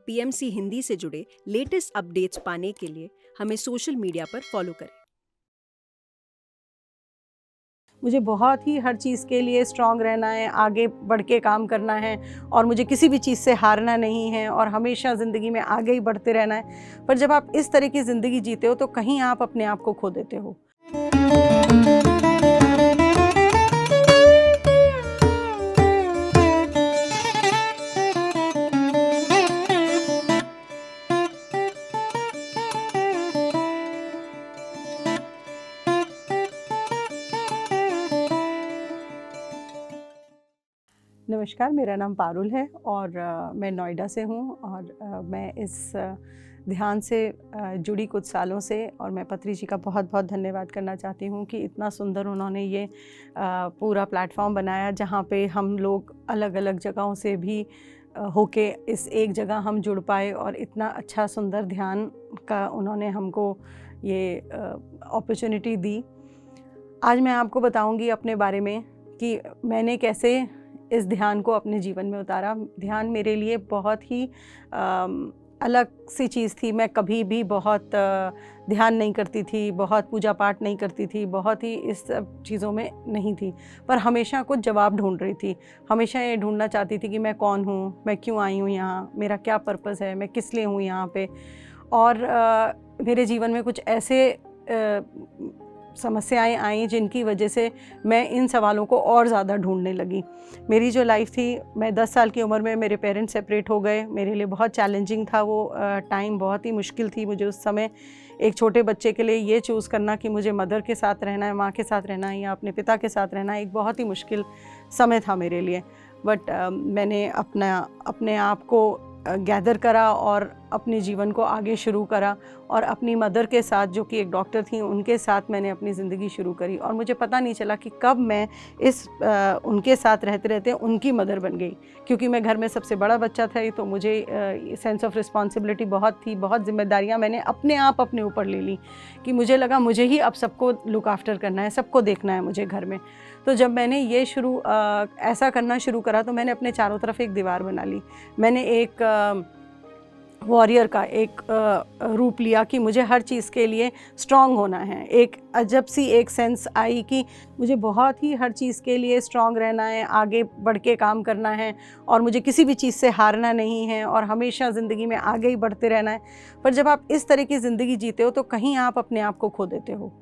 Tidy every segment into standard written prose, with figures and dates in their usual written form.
PMC Hindi से जुड़े latest updates पाने के लिए हमें सोशल मीडिया पर फॉलो करें। मुझे बहुत ही हर चीज़ के लिए स्ट्रांग रहना है, आगे बढ़ के काम करना है और मुझे किसी भी चीज़ से हारना नहीं है और हमेशा ज़िंदगी में आगे ही बढ़ते रहना है। पर जब आप इस तरह की ज़िंदगी जीते हो तो कहीं आप अपने आप को खो देते हो। नमस्कार, मेरा नाम पारुल है और मैं नोएडा से हूँ और मैं इस ध्यान से जुड़ी कुछ सालों से और मैं पत्री जी का बहुत बहुत धन्यवाद करना चाहती हूँ कि इतना सुंदर उन्होंने ये पूरा प्लेटफॉर्म बनाया जहाँ पे हम लोग अलग अलग जगहों से भी होके इस एक जगह हम जुड़ पाए और इतना अच्छा सुंदर ध्यान का उन्होंने हमको ये अपॉर्चुनिटी दी। आज मैं आपको बताऊँगी अपने बारे में कि मैंने कैसे इस ध्यान को अपने जीवन में उतारा। ध्यान मेरे लिए बहुत ही अलग सी चीज़ थी। मैं कभी भी बहुत ध्यान नहीं करती थी, बहुत पूजा पाठ नहीं करती थी, बहुत ही इस सब चीज़ों में नहीं थी, पर हमेशा कुछ जवाब ढूंढ रही थी। हमेशा ये ढूंढना चाहती थी कि मैं कौन हूँ, मैं क्यों आई हूँ यहाँ, मेरा क्या पर्पस है, मैं किस लिए हूँ यहाँ पे। और मेरे जीवन में कुछ ऐसे समस्याएं आई जिनकी वजह से मैं इन सवालों को और ज़्यादा ढूंढने लगी। मेरी जो लाइफ थी, मैं 10 साल की उम्र में मेरे पेरेंट्स सेपरेट हो गए। मेरे लिए बहुत चैलेंजिंग था वो टाइम, बहुत ही मुश्किल थी मुझे उस समय। एक छोटे बच्चे के लिए ये चूज़ करना कि मुझे मदर के साथ रहना है, माँ के साथ रहना है या अपने पिता के साथ रहना है, एक बहुत ही मुश्किल समय था मेरे लिए। बट मैंने अपने आप को गैदर करा और अपने जीवन को आगे शुरू करा और अपनी मदर के साथ, जो कि एक डॉक्टर थी, उनके साथ मैंने अपनी ज़िंदगी शुरू करी। और मुझे पता नहीं चला कि कब मैं उनके साथ रहते रहते उनकी मदर बन गई, क्योंकि मैं घर में सबसे बड़ा बच्चा था। तो मुझे सेंस ऑफ रिस्पॉन्सिबिलिटी बहुत थी, बहुत जिम्मेदारियां मैंने अपने ऊपर ले ली कि मुझे लगा मुझे ही अब सबको लुक आफ्टर करना है, सबको देखना है मुझे घर में। तो जब मैंने ये ऐसा करना शुरू करा तो मैंने अपने चारों तरफ एक दीवार बना ली। मैंने एक वॉरियर का एक रूप लिया कि मुझे हर चीज़ के लिए स्ट्रांग होना है। एक अजब सी एक सेंस आई कि मुझे बहुत ही हर चीज़ के लिए स्ट्रांग रहना है, आगे बढ़ के काम करना है और मुझे किसी भी चीज़ से हारना नहीं है और हमेशा ज़िंदगी में आगे ही बढ़ते रहना है। पर जब आप इस तरह की ज़िंदगी जीते हो तो कहीं आप अपने आप को खो देते हो।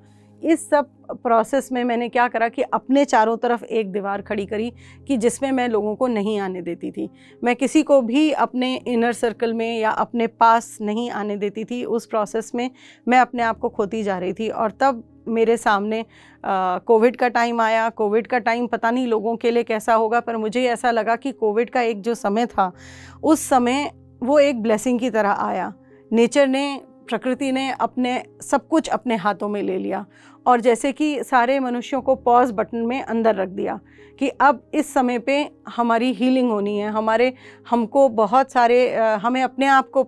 इस सब प्रोसेस में मैंने क्या करा कि अपने चारों तरफ एक दीवार खड़ी करी कि जिसमें मैं लोगों को नहीं आने देती थी। मैं किसी को भी अपने इनर सर्कल में या अपने पास नहीं आने देती थी। उस प्रोसेस में मैं अपने आप को खोती जा रही थी और तब मेरे सामने कोविड का टाइम आया। कोविड का टाइम पता नहीं लोगों के लिए कैसा होगा, पर मुझे ऐसा लगा कि कोविड का एक जो समय था, उस समय वो एक ब्लेसिंग की तरह आया। नेचर ने, प्रकृति ने अपने सब कुछ अपने हाथों में ले लिया और जैसे कि सारे मनुष्यों को पॉज बटन में अंदर रख दिया कि अब इस समय पे हमारी हीलिंग होनी है। हमको बहुत सारे हमें अपने आप को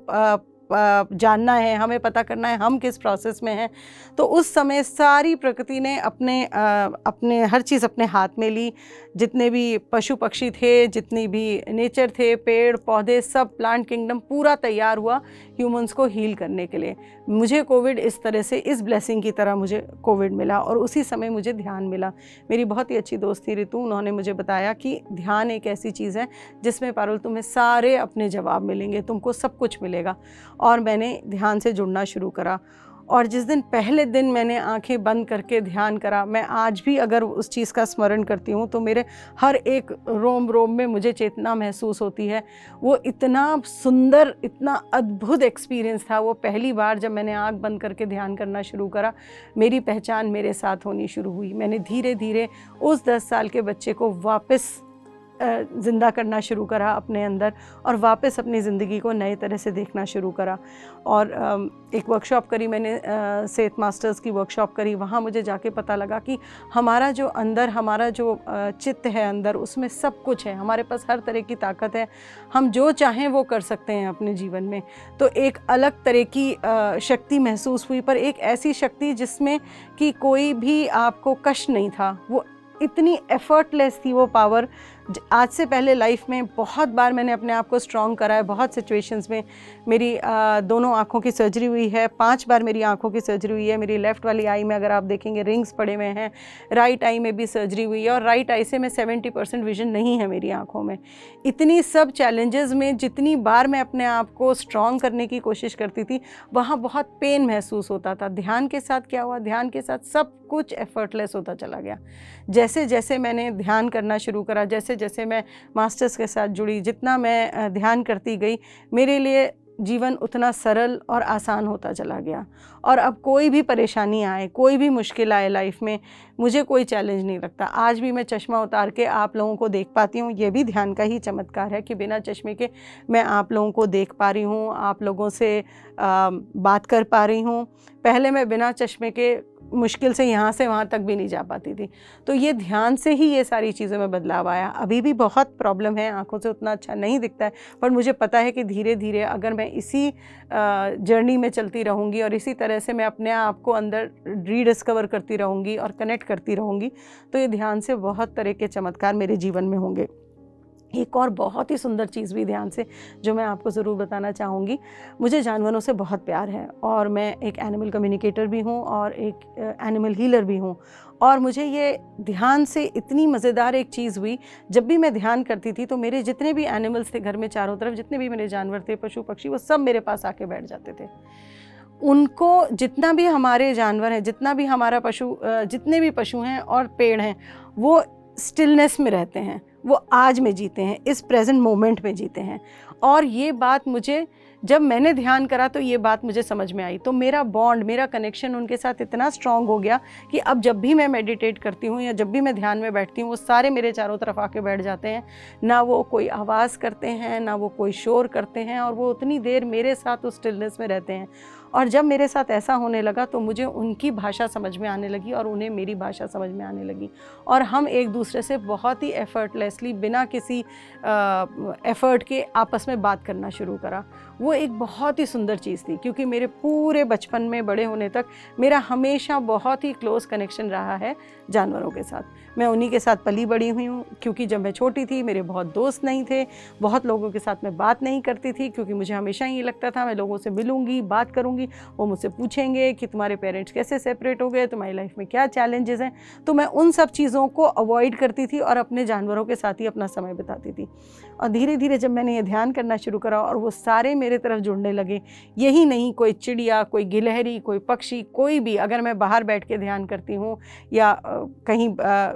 जानना है, हमें पता करना है हम किस प्रोसेस में हैं। तो उस समय सारी प्रकृति ने अपने हर चीज़ अपने हाथ में ली। जितने भी पशु पक्षी थे, जितनी भी नेचर थे, पेड़ पौधे, सब प्लांट किंगडम पूरा तैयार हुआ ह्यूमंस को हील करने के लिए। मुझे कोविड इस तरह से, इस ब्लेसिंग की तरह मुझे कोविड मिला और उसी समय मुझे ध्यान मिला। मेरी बहुत ही अच्छी दोस्त थी ऋतु, उन्होंने मुझे बताया कि ध्यान एक ऐसी चीज़ है जिसमें पारुल तुम्हें सारे अपने जवाब मिलेंगे, तुमको सब कुछ मिलेगा। और मैंने ध्यान से जुड़ना शुरू करा और जिस दिन पहले दिन मैंने आंखें बंद करके ध्यान करा, मैं आज भी अगर उस चीज़ का स्मरण करती हूँ तो मेरे हर एक रोम रोम में मुझे चेतना महसूस होती है। वो इतना सुंदर, इतना अद्भुत एक्सपीरियंस था वो। पहली बार जब मैंने आंख बंद करके ध्यान करना शुरू करा, मेरी पहचान मेरे साथ होनी शुरू हुई। मैंने धीरे धीरे उस 10 साल के बच्चे को वापस ज़िंदा करना शुरू करा अपने अंदर और वापस अपनी ज़िंदगी को नए तरह से देखना शुरू करा। और एक वर्कशॉप करी मैंने, सेठ मास्टर्स की वर्कशॉप करी। वहाँ मुझे जाके पता लगा कि हमारा जो अंदर, हमारा जो चित्त है अंदर, उसमें सब कुछ है। हमारे पास हर तरह की ताकत है, हम जो चाहें वो कर सकते हैं अपने जीवन में। तो एक अलग तरह की शक्ति महसूस हुई, पर एक ऐसी शक्ति जिसमें कि कोई भी आपको कष्ट नहीं था। वो इतनी एफर्टलेस थी वो पावर, आज से पहले लाइफ में बहुत बार मैंने अपने आप को स्ट्रॉन्ग करा है, बहुत सिचुएशंस में। मेरी दोनों आँखों की सर्जरी हुई है, 5 बार मेरी आँखों की सर्जरी हुई है। मेरी लेफ़्ट वाली आई में अगर आप देखेंगे रिंग्स पड़े हुए हैं, राइट आई में भी सर्जरी हुई है और राइट आई से मैं 70% विजन नहीं है मेरी आँखों में। इतनी सब चैलेंजेस में जितनी बार मैं अपने आप को स्ट्रॉन्ग करने की कोशिश करती थी, वहाँ बहुत पेन महसूस होता था। ध्यान के साथ क्या हुआ, ध्यान के साथ सब कुछ एफर्टलेस होता चला गया। जैसे जैसे मैंने ध्यान करना शुरू करा, जैसे जैसे मैं मास्टर्स के साथ जुड़ी, जितना मैं ध्यान करती गई, मेरे लिए जीवन उतना सरल और आसान होता चला गया। और अब कोई भी परेशानी आए, कोई भी मुश्किल आए लाइफ में, मुझे कोई चैलेंज नहीं लगता। आज भी मैं चश्मा उतार के आप लोगों को देख पाती हूँ, ये भी ध्यान का ही चमत्कार है कि बिना चश्मे के मैं आप लोगों को देख पा रही हूँ, आप लोगों से बात कर पा रही हूँ। पहले मैं बिना चश्मे के मुश्किल से यहाँ से वहाँ तक भी नहीं जा पाती थी। तो ये ध्यान से ही ये सारी चीज़ों में बदलाव आया। अभी भी बहुत प्रॉब्लम है, आँखों से उतना अच्छा नहीं दिखता है, पर मुझे पता है कि धीरे धीरे अगर मैं इसी जर्नी में चलती रहूँगी और इसी तरह से मैं अपने आप को अंदर रीडिस्कवर करती रहूँगी और कनेक्ट करती रहूँगी, तो ये ध्यान से बहुत तरह के चमत्कार मेरे जीवन में होंगे। एक और बहुत ही सुंदर चीज़ भी ध्यान से जो मैं आपको ज़रूर बताना चाहूँगी, मुझे जानवरों से बहुत प्यार है और मैं एक एनिमल कम्युनिकेटर भी हूँ और एक एनिमल हीलर भी हूँ। और मुझे ये ध्यान से इतनी मज़ेदार एक चीज़ हुई, जब भी मैं ध्यान करती थी तो मेरे जितने भी एनिमल्स थे घर में चारों तरफ, जितने भी मेरे जानवर थे, पशु पक्षी, वो सब मेरे पास आके बैठ जाते थे। उनको जितना भी हमारे जानवर हैं, जितना भी हमारा जितने भी पशु हैं और पेड़ हैं, वो स्टिलनेस में रहते हैं, वो आज में जीते हैं, इस प्रेजेंट मोमेंट में जीते हैं। और ये बात मुझे, जब मैंने ध्यान करा तो ये बात मुझे समझ में आई। तो मेरा बॉन्ड, मेरा कनेक्शन उनके साथ इतना स्ट्रॉन्ग हो गया कि अब जब भी मैं मेडिटेट करती हूँ या जब भी मैं ध्यान में बैठती हूँ, वो सारे मेरे चारों तरफ आके बैठ जाते हैं। ना वो कोई आवाज़ करते हैं, ना वो कोई शोर करते हैं, और वो उतनी देर मेरे साथ उस स्टिलनेस में रहते हैं। और जब मेरे साथ ऐसा होने लगा तो मुझे उनकी भाषा समझ में आने लगी और उन्हें मेरी भाषा समझ में आने लगी, और हम एक दूसरे से बहुत ही एफर्टलेसली, बिना किसी एफ़र्ट के आपस में बात करना शुरू करा। वो एक बहुत ही सुंदर चीज़ थी, क्योंकि मेरे पूरे बचपन में बड़े होने तक मेरा हमेशा बहुत ही क्लोज़ कनेक्शन रहा है जानवरों के साथ। मैं उन्हीं के साथ पली बड़ी हुई हूँ, क्योंकि जब मैं छोटी थी मेरे बहुत दोस्त नहीं थे, बहुत लोगों के साथ मैं बात नहीं करती थी, क्योंकि मुझे हमेशा ये लगता था मैं लोगों से मिलूँगी, बात करूँगी, वो मुझसे पूछेंगे कि तुम्हारे पेरेंट्स कैसे सेपरेट हो गए, तुम्हारी लाइफ में क्या चैलेंजेस हैं। तो मैं उन सब चीज़ों को अवॉइड करती थी और अपने जानवरों के साथ ही अपना समय बिताती थी। और धीरे धीरे जब मैंने ये ध्यान करना शुरू करा और वो सारे मेरे तरफ जुड़ने लगे, यही नहीं, कोई चिड़िया, कोई गिलहरी, कोई पक्षी, कोई भी, अगर मैं बाहर बैठ के ध्यान करती हूँ या कहीं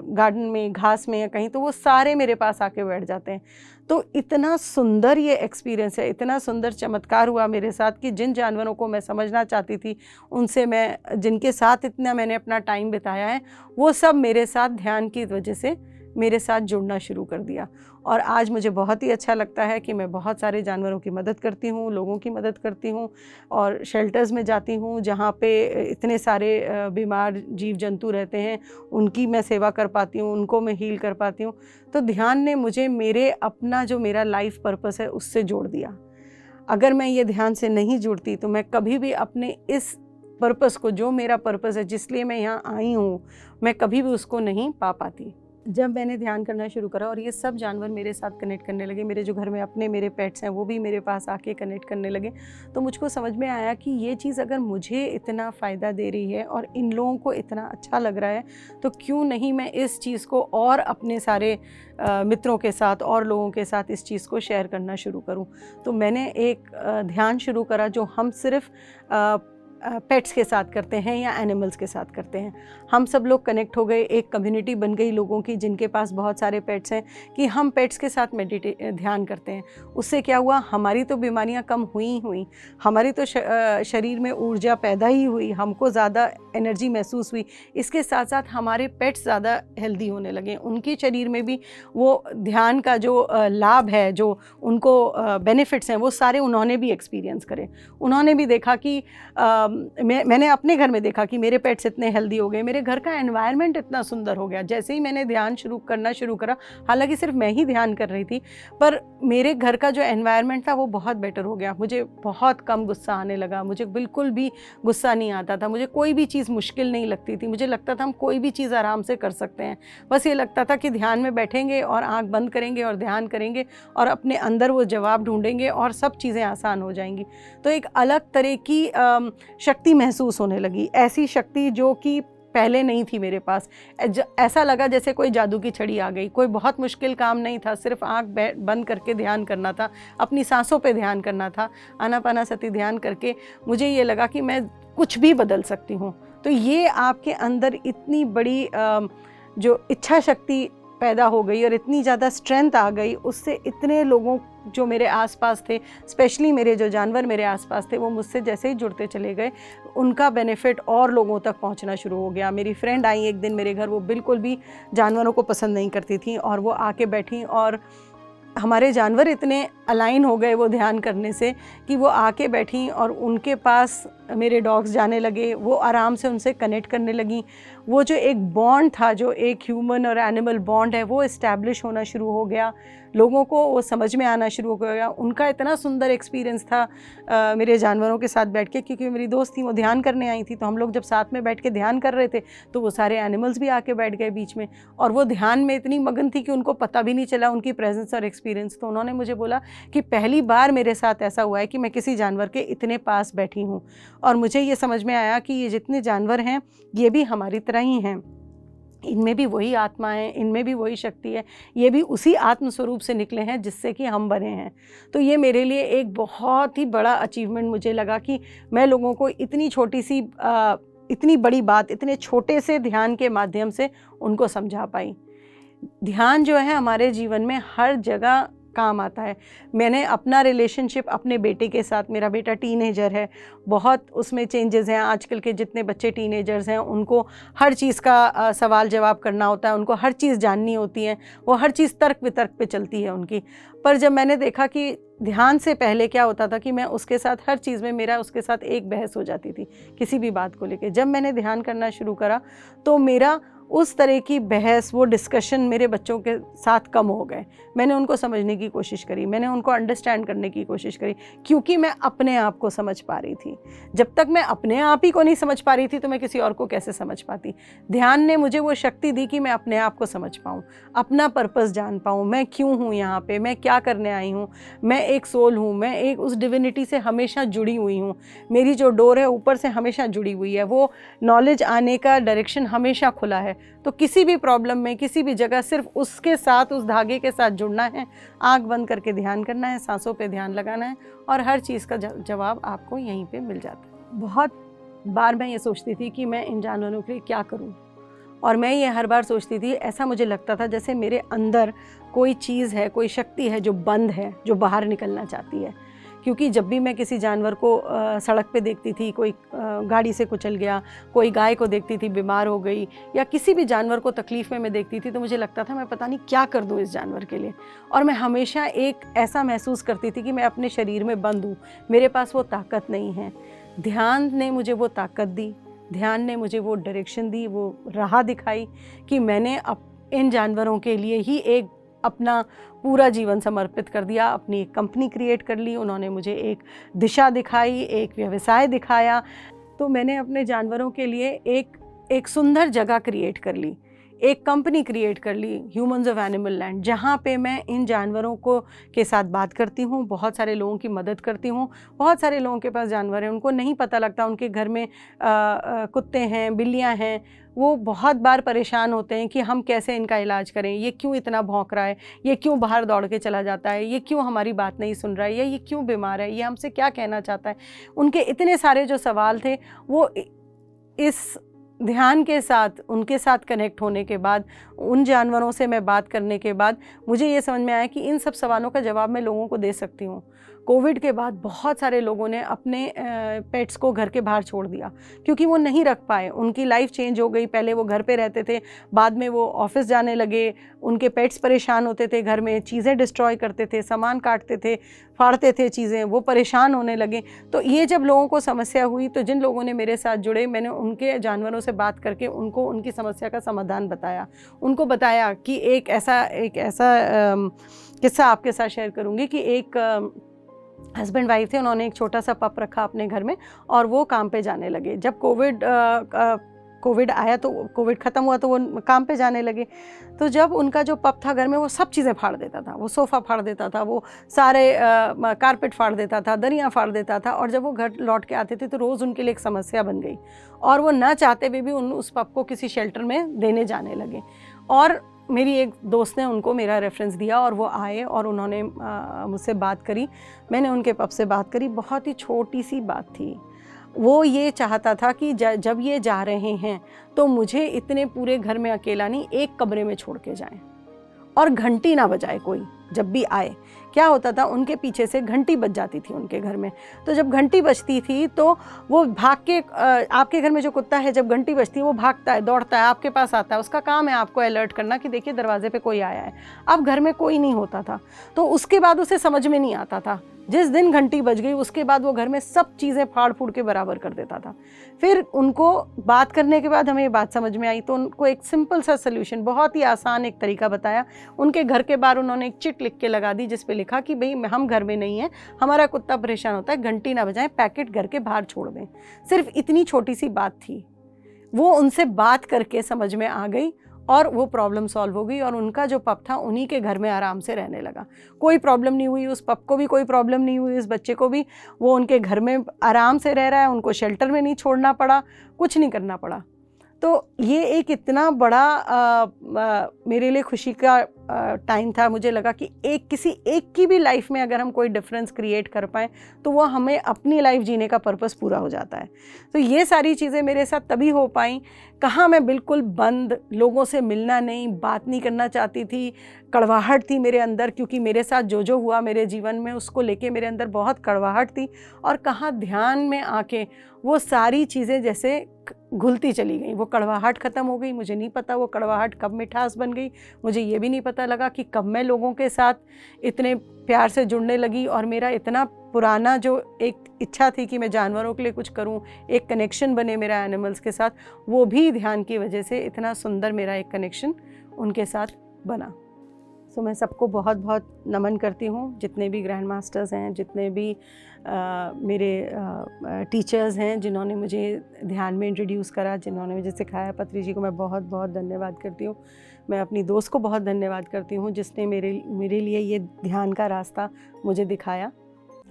गार्डन में घास में या कहीं, तो वो सारे मेरे पास आके बैठ जाते हैं। तो इतना सुंदर ये एक्सपीरियंस है, इतना सुंदर चमत्कार हुआ मेरे साथ कि जिन जानवरों को मैं समझना चाहती थी, उनसे मैं, जिनके साथ इतना मैंने अपना टाइम बिताया है, वो सब मेरे साथ ध्यान की वजह से मेरे साथ जुड़ना शुरू कर दिया। और आज मुझे बहुत ही अच्छा लगता है कि मैं बहुत सारे जानवरों की मदद करती हूँ, लोगों की मदद करती हूँ, और शेल्टर्स में जाती हूँ जहाँ पे इतने सारे बीमार जीव जंतु रहते हैं, उनकी मैं सेवा कर पाती हूँ, उनको मैं हील कर पाती हूँ। तो ध्यान ने मुझे मेरे अपना जो मेरा लाइफ पर्पस है उससे जोड़ दिया। अगर मैं ये ध्यान से नहीं जुड़ती तो मैं कभी भी अपने इस पर्पस को, जो मेरा पर्पस है, जिसलिए मैं यहाँ आई हूँ, मैं कभी भी उसको नहीं पा पाती। जब मैंने ध्यान करना शुरू करा और ये सब जानवर मेरे साथ कनेक्ट करने लगे, मेरे जो घर में अपने मेरे पेट्स हैं वो भी मेरे पास आके कनेक्ट करने लगे, तो मुझको समझ में आया कि ये चीज़ अगर मुझे इतना फ़ायदा दे रही है और इन लोगों को इतना अच्छा लग रहा है, तो क्यों नहीं मैं इस चीज़ को और अपने सारे मित्रों के साथ और लोगों के साथ इस चीज़ को शेयर करना शुरू करूं। तो मैंने एक ध्यान शुरू करा जो हम सिर्फ पेट्स के साथ करते हैं या एनिमल्स के साथ करते हैं। हम सब लोग कनेक्ट हो गए, एक कम्युनिटी बन गई लोगों की जिनके पास बहुत सारे पेट्स हैं, कि हम पेट्स के साथ ध्यान करते हैं। उससे क्या हुआ, हमारी तो बीमारियां कम हुई, हमारी तो शरीर में ऊर्जा पैदा ही हुई, हमको ज़्यादा एनर्जी महसूस हुई। इसके साथ साथ हमारे पेट्स ज़्यादा हेल्दी होने लगे, उनके शरीर में भी वो ध्यान का जो लाभ है, जो उनको बेनिफिट्स हैं, वो सारे उन्होंने भी एक्सपीरियंस करे। उन्होंने भी देखा कि मैंने अपने घर में देखा कि मेरे पेट्स इतने हेल्दी हो गए, मेरे घर का एनवायरनमेंट इतना सुंदर हो गया। जैसे ही मैंने ध्यान शुरू करा, हालांकि सिर्फ मैं ही ध्यान कर रही थी, पर मेरे घर का जो एनवायरनमेंट था वो बहुत बेटर हो गया। मुझे बहुत कम गुस्सा आने लगा, मुझे बिल्कुल भी गुस्सा नहीं आता था, मुझे कोई भी चीज़ मुश्किल नहीं लगती थी, मुझे लगता था हम कोई भी चीज़ आराम से कर सकते हैं। बस ये लगता था कि ध्यान में बैठेंगे और आँख बंद करेंगे और ध्यान करेंगे और अपने अंदर वो जवाब ढूंढेंगे और सब चीज़ें आसान हो जाएंगी। तो एक अलग तरह की शक्ति महसूस होने लगी, ऐसी शक्ति जो कि पहले नहीं थी मेरे पास। ऐसा लगा जैसे कोई जादू की छड़ी आ गई। कोई बहुत मुश्किल काम नहीं था, सिर्फ आँख बंद करके ध्यान करना था, अपनी सांसों पे ध्यान करना था। आनापानासती ध्यान करके मुझे ये लगा कि मैं कुछ भी बदल सकती हूँ। तो ये आपके अंदर इतनी बड़ी जो इच्छा शक्ति पैदा हो गई और इतनी ज़्यादा स्ट्रेंथ आ गई, उससे इतने लोगों जो मेरे आसपास थे, स्पेशली मेरे जो जानवर मेरे आसपास थे, वो मुझसे जैसे ही जुड़ते चले गए, उनका बेनिफिट और लोगों तक पहुंचना शुरू हो गया। मेरी फ्रेंड आई एक दिन मेरे घर, वो बिल्कुल भी जानवरों को पसंद नहीं करती थी, और वो आके बैठी और हमारे जानवर इतने अलाइन हो गए वो ध्यान करने से कि वो आके बैठी और उनके पास मेरे डॉग्स जाने लगे, वो आराम से उनसे कनेक्ट करने लगी। वो जो एक बॉन्ड था, जो एक ह्यूमन और एनिमल बॉन्ड है, वो इस्टेब्लिश होना शुरू हो गया। लोगों को वो समझ में आना शुरू हो गया। उनका इतना सुंदर एक्सपीरियंस था मेरे जानवरों के साथ बैठ के, क्योंकि मेरी दोस्त थी, वो ध्यान करने आई थी, तो हम लोग जब साथ में बैठ के ध्यान कर रहे थे तो वो सारे एनिमल्स भी आके बैठ गए बीच में, और वो ध्यान में इतनी मगन थी कि उनको पता भी नहीं चला उनकी प्रेजेंस और एक्सपीरियंस। तो उन्होंने मुझे बोला कि पहली बार मेरे साथ ऐसा हुआ है कि मैं किसी जानवर के इतने पास बैठी हूँ, और मुझे ये समझ में आया कि ये जितने जानवर हैं ये भी हमारी तरह ही हैं, इनमें भी वही आत्मा है, इनमें भी वही शक्ति है, ये भी उसी आत्म स्वरूप से निकले हैं जिससे कि हम बने हैं। तो ये मेरे लिए एक बहुत ही बड़ा अचीवमेंट मुझे लगा कि मैं लोगों को इतनी छोटी सी इतनी बड़ी बात इतने छोटे से ध्यान के माध्यम से उनको समझा पाई। ध्यान जो है हमारे जीवन में हर जगह काम आता है। मैंने अपना रिलेशनशिप अपने बेटे के साथ, मेरा बेटा टीनेजर है, बहुत उसमें चेंजेस हैं। आजकल के जितने बच्चे टीनेजर्स हैं उनको हर चीज़ का सवाल जवाब करना होता है, उनको हर चीज़ जाननी होती है, वो हर चीज़ तर्क वितर्क पे चलती है उनकी। पर जब मैंने देखा कि ध्यान से पहले क्या होता था कि मैं उसके साथ हर चीज़ में मेरा उसके साथ एक बहस हो जाती थी किसी भी बात को लेके। जब मैंने ध्यान करना शुरू करा तो मेरा उस तरह की बहस, वो डिस्कशन मेरे बच्चों के साथ कम हो गए। मैंने उनको समझने की कोशिश करी, मैंने उनको अंडरस्टैंड करने की कोशिश करी, क्योंकि मैं अपने आप को समझ पा रही थी। जब तक मैं अपने आप ही को नहीं समझ पा रही थी तो मैं किसी और को कैसे समझ पाती। ध्यान ने मुझे वो शक्ति दी कि मैं अपने आप को समझ पाऊँ, अपना पर्पस जान पाऊँ, मैं क्यों हूँ यहाँ पे, मैं क्या करने आई हूँ, मैं एक सोल हूँ, मैं एक उस डिविनिटी से हमेशा जुड़ी हुई हूँ, मेरी जो डोर है ऊपर से हमेशा जुड़ी हुई है, वो नॉलेज आने का डायरेक्शन हमेशा खुला है। तो किसी भी प्रॉब्लम में, किसी भी जगह सिर्फ उसके साथ, उस धागे के साथ जुड़ना है, आंख बंद करके ध्यान करना है, सांसों पे ध्यान लगाना है, और हर चीज़ का जवाब आपको यहीं पे मिल जाता है। बहुत बार मैं ये सोचती थी कि मैं इन जानवरों के लिए क्या करूं, और मैं ये हर बार सोचती थी, ऐसा मुझे लगता था जैसे मेरे अंदर कोई चीज़ है, कोई शक्ति है जो बंद है, जो बाहर निकलना चाहती है। क्योंकि जब भी मैं किसी जानवर को सड़क पे देखती थी, कोई गाड़ी से कुचल गया, कोई गाय को देखती थी बीमार हो गई, या किसी भी जानवर को तकलीफ़ में मैं देखती थी, तो मुझे लगता था मैं पता नहीं क्या कर दूँ इस जानवर के लिए। और मैं हमेशा एक ऐसा महसूस करती थी कि मैं अपने शरीर में बंद हूँ, मेरे पास वो ताकत नहीं है। ध्यान ने मुझे वो ताकत दी, ध्यान ने मुझे वो डायरेक्शन दी, वो राह दिखाई कि मैंने इन जानवरों के लिए ही एक अपना पूरा जीवन समर्पित कर दिया, अपनी एक कंपनी क्रिएट कर ली। उन्होंने मुझे एक दिशा दिखाई, एक व्यवसाय दिखाया। तो मैंने अपने जानवरों के लिए एक सुंदर जगह क्रिएट कर ली, एक कंपनी क्रिएट कर ली, ह्यूमंस ऑफ एनिमल लैंड, जहाँ पे मैं इन जानवरों को के साथ बात करती हूँ, बहुत सारे लोगों की मदद करती हूँ। बहुत सारे लोगों के पास जानवर हैं, उनको नहीं पता लगता, उनके घर में कुत्ते हैं, बिल्लियाँ हैं, वो बहुत बार परेशान होते हैं कि हम कैसे इनका इलाज करें, ये क्यों इतना भौंक रहा है, ये क्यों बाहर दौड़ के चला जाता है, ये क्यों हमारी बात नहीं सुन रहा है, या ये क्यों बीमार है, ये हमसे क्या कहना चाहता है। उनके इतने सारे जो सवाल थे, वो इस ध्यान के साथ, उनके साथ कनेक्ट होने के बाद, उन जानवरों से मैं बात करने के बाद मुझे ये समझ में आया कि इन सब सवालों का जवाब मैं लोगों को दे सकती हूँ। कोविड के बाद बहुत सारे लोगों ने अपने पेट्स को घर के बाहर छोड़ दिया क्योंकि वो नहीं रख पाए, उनकी लाइफ चेंज हो गई। पहले वो घर पे रहते थे, बाद में वो ऑफिस जाने लगे, उनके पेट्स परेशान होते थे, घर में चीज़ें डिस्ट्रॉय करते थे, सामान काटते थे, फाड़ते थे चीज़ें, वो परेशान होने लगे। तो ये जब लोगों को समस्या हुई तो जिन लोगों ने मेरे साथ जुड़े, मैंने उनके जानवरों से बात करके उनको उनकी समस्या का समाधान बताया। उनको बताया कि एक ऐसा किस्सा आपके साथ शेयर करूँगी कि एक हस्बैंड वाइफ थे, उन्होंने एक छोटा सा पप रखा अपने घर में और वो काम पे जाने लगे। जब कोविड आया तो कोविड ख़त्म हुआ तो वो काम पे जाने लगे। तो जब उनका जो पप था घर में, वो सब चीज़ें फाड़ देता था, वो सोफ़ा फाड़ देता था, वो सारे कारपेट फाड़ देता था, दरियाँ फाड़ देता था। और जब वो घर लौट के आते थे तो रोज़ उनके लिए एक समस्या बन गई और वो ना चाहते हुए भी उस पप को किसी शेल्टर में देने जाने लगे। और मेरी एक दोस्त ने उनको मेरा रेफरेंस दिया और वो आए और उन्होंने मुझसे बात करी। मैंने उनके पप से बात करी, बहुत ही छोटी सी बात थी। वो ये चाहता था कि जब ये जा रहे हैं तो मुझे इतने पूरे घर में अकेला नहीं, एक कमरे में छोड़ के जाएं और घंटी ना बजाए कोई जब भी आए। क्या होता था, उनके पीछे से घंटी बज जाती थी उनके घर में। तो जब घंटी बजती थी तो वो भाग के, आपके घर में जो कुत्ता है जब घंटी बजती है वो भागता है, दौड़ता है, आपके पास आता है, उसका काम है आपको अलर्ट करना कि देखिए दरवाजे पे कोई आया है। अब घर में कोई नहीं होता था तो उसके बाद उसे समझ में नहीं आता था। जिस दिन घंटी बज गई उसके बाद वो घर में सब चीज़ें फाड़ फूड़ के बराबर कर देता था। फिर उनको बात करने के बाद हमें ये बात समझ में आई तो उनको एक सिंपल सा सल्यूशन, बहुत ही आसान एक तरीका बताया। उनके घर के बाहर उन्होंने एक चिट लिख के लगा दी जिस पे लिखा कि भाई हम घर में नहीं हैं, हमारा कुत्ता परेशान होता है, घंटी ना बजाएं, पैकेट घर के बाहर छोड़ दें। सिर्फ इतनी छोटी सी बात थी, वो उनसे बात करके समझ में आ गई और वो प्रॉब्लम सॉल्व हो गई और उनका जो पप था उन्हीं के घर में आराम से रहने लगा। कोई प्रॉब्लम नहीं हुई, उस पप को भी कोई प्रॉब्लम नहीं हुई, उस बच्चे को भी। वो उनके घर में आराम से रह रहा है, उनको शेल्टर में नहीं छोड़ना पड़ा, कुछ नहीं करना पड़ा। तो ये एक इतना बड़ा मेरे लिए खुशी का टाइम था। मुझे लगा कि किसी एक की भी लाइफ में अगर हम कोई डिफरेंस क्रिएट कर पाएँ तो वो हमें अपनी लाइफ जीने का पर्पस पूरा हो जाता है। तो ये सारी चीज़ें मेरे साथ तभी हो पाई। कहाँ मैं बिल्कुल बंद, लोगों से मिलना नहीं, बात नहीं करना चाहती थी, कड़वाहट थी मेरे अंदर, क्योंकि मेरे साथ जो हुआ मेरे जीवन में उसको लेके मेरे अंदर बहुत कड़वाहट थी। और कहाँ ध्यान में आके वो सारी चीज़ें जैसे घुलती चली गई, वो कड़वाहट ख़त्म हो गई। मुझे नहीं पता वो कड़वाहट कब मिठास बन गई, मुझे ये भी नहीं पता लगा कि कब मैं लोगों के साथ इतने प्यार से जुड़ने लगी। और मेरा इतना पुराना जो एक इच्छा थी कि मैं जानवरों के लिए कुछ करूं, एक कनेक्शन बने मेरा एनिमल्स के साथ, वो भी ध्यान की वजह से इतना सुंदर मेरा एक कनेक्शन उनके साथ बना। सो मैं सबको बहुत बहुत नमन करती हूँ, जितने भी ग्रैंड मास्टर्स हैं, जितने भी मेरे टीचर्स हैं जिन्होंने मुझे ध्यान में इंट्रोड्यूस करा, जिन्होंने मुझे सिखाया। पत्री जी को मैं बहुत बहुत धन्यवाद करती हूँ। मैं अपनी दोस्त को बहुत धन्यवाद करती हूँ जिसने मेरे लिए ये ध्यान का रास्ता मुझे दिखाया।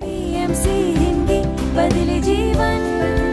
PMC हिंदी बदले जीवन।